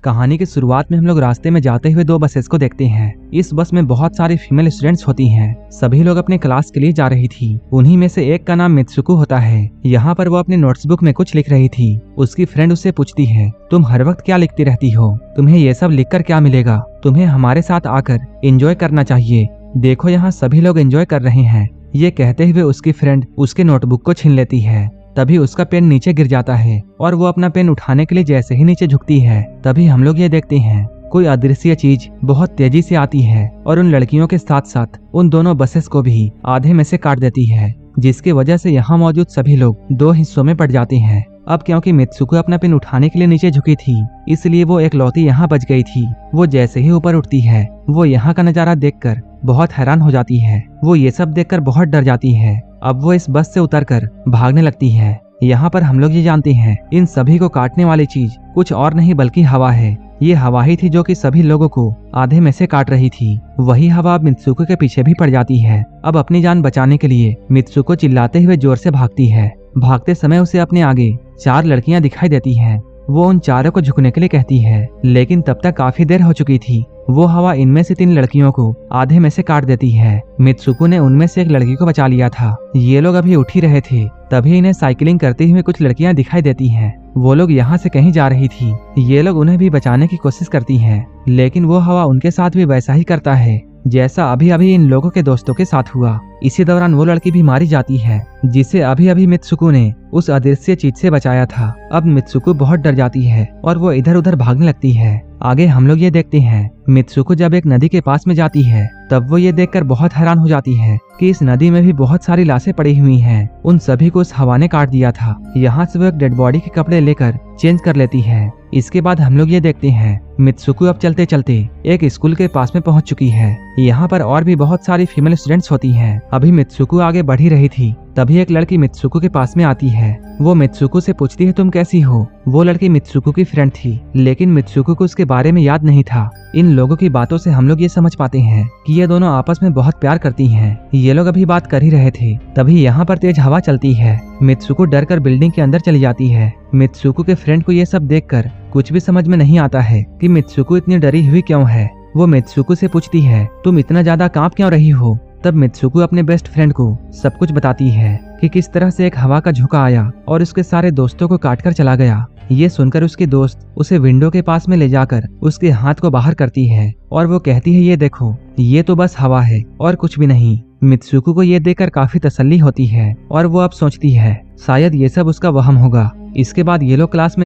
कहानी की शुरुआत में हम लोग रास्ते में जाते हुए दो बसेस को देखते हैं। इस बस में बहुत सारी फीमेल स्टूडेंट्स होती हैं। सभी लोग अपने क्लास के लिए जा रही थी। उन्हीं में से एक का नाम मित्सुको होता है। यहाँ पर वो अपनी नोट्सबुक में कुछ लिख रही थी। उसकी फ्रेंड उससे पूछती है, तुम हर वक्त क्या लिखती रहती हो? तुम्हें ये सब लिखकर क्या मिलेगा? तुम्हें हमारे साथ आकर एंजॉय करना चाहिए। देखो यहाँ सभी लोग एंजॉय कर रहे हैं। ये कहते हुए उसकी फ्रेंड उसके नोटबुक को छीन लेती है। तभी उसका पेन नीचे गिर जाता है और वो अपना पेन उठाने के लिए जैसे ही नीचे झुकती है, तभी हम लोग ये देखते हैं कोई अदृश्य चीज बहुत तेजी से आती है और उन लड़कियों के साथ साथ उन दोनों बसेस को भी आधे में से काट देती है, जिसकी वजह से यहाँ मौजूद सभी लोग दो हिस्सों में बढ़ जाते हैं। अब क्योंकि मित्सुको अपना पेन उठाने के लिए नीचे झुकी थी, इसलिए वो एकलौती यहाँ बच गई थी। वो जैसे ही ऊपर उठती है, वो यहाँ का नजारा देखकर बहुत हैरान हो जाती है। वो ये सब देखकर बहुत डर जाती है। अब वो इस बस से उतरकर भागने लगती है। यहाँ पर हम लोग ये जानते हैं इन सभी को काटने वाली चीज कुछ और नहीं बल्कि हवा है। ये हवा ही थी जो कि सभी लोगों को आधे में से काट रही थी। वही हवा अब मित्सुको के पीछे भी पड़ जाती है। अब अपनी जान बचाने के लिए मित्सुको चिल्लाते हुए जोर से भागती है। भागते समय उसे अपने आगे 4 लड़कियां दिखाई देती हैं। वो उन चारों को झुकने के लिए कहती है, लेकिन तब तक काफी देर हो चुकी थी। वो हवा इनमें से 3 लड़कियों को आधे में से काट देती है। मित्सुको ने उनमें से एक लड़की को बचा लिया था। ये लोग अभी उठ ही रहे थे, तभी इन्हें साइकिलिंग करते हुए कुछ लड़कियां दिखाई देती हैं। वो लोग यहाँ से कहीं जा रही थी। ये लोग उन्हें भी बचाने की कोशिश करती हैं, लेकिन वो हवा उनके साथ भी वैसा ही करता है जैसा अभी अभी इन लोगों के दोस्तों के साथ हुआ। इसी दौरान वो लड़की भी मारी जाती है, जिसे अभी अभी मित्सुको ने उस अदृश्य चीज से बचाया था। अब मित्सुको बहुत डर जाती है और वो इधर उधर भागने लगती है। आगे हम लोग ये देखते हैं मित्सुको जब एक नदी के पास में जाती है, तब वो ये देखकर बहुत हैरान हो जाती है कि इस नदी में भी बहुत सारी लाशें पड़ी हुई हैं। उन सभी को उस हवा ने काट दिया था। यहाँ से वो एक डेड बॉडी के कपड़े लेकर चेंज कर लेती है। इसके बाद हम लोग ये देखते हैं मित्सुको अब चलते चलते एक स्कूल के पास में पहुंच चुकी है। यहाँ पर और भी बहुत सारी फीमेल स्टूडेंट्स होती हैं। अभी मित्सुको आगे बढ़ ही रही थी, तभी एक लड़की मित्सुको के पास में आती है। वो मित्सुको से पूछती है, तुम कैसी हो? वो लड़की मित्सुको की फ्रेंड थी, लेकिन मित्सुको को उसके बारे में याद नहीं था। इन लोगों की बातों से हम लोग ये समझ पाते हैं कि ये दोनों आपस में बहुत प्यार करती हैं। ये लोग अभी बात कर ही रहे थे, तभी यहाँ पर तेज हवा चलती है। मित्सुको डर कर बिल्डिंग के अंदर चली जाती है। मित्सुको के फ्रेंड को ये सब देखकर कुछ भी समझ में नहीं आता है कि मित्सुको इतनी डरी हुई क्यों है। वो मित्सुको से पूछती है, तुम इतना ज्यादा कांप क्यों रही हो? तब मित्सुको अपने बेस्ट फ्रेंड को सब कुछ बताती है कि किस तरह से एक हवा का झोंका आया और उसके सारे दोस्तों को काटकर चला गया। ये सुनकर उसके दोस्त उसे विंडो के पास में ले जाकर उसके हाथ को बाहर करती है और वो कहती है, ये देखो, ये तो बस हवा है और कुछ भी नहीं। मित्सुको को ये देखकर काफी तसल्ली होती है और वो अब सोचती है शायद ये सब उसका वहम होगा। इसके बाद ये लोग क्लास में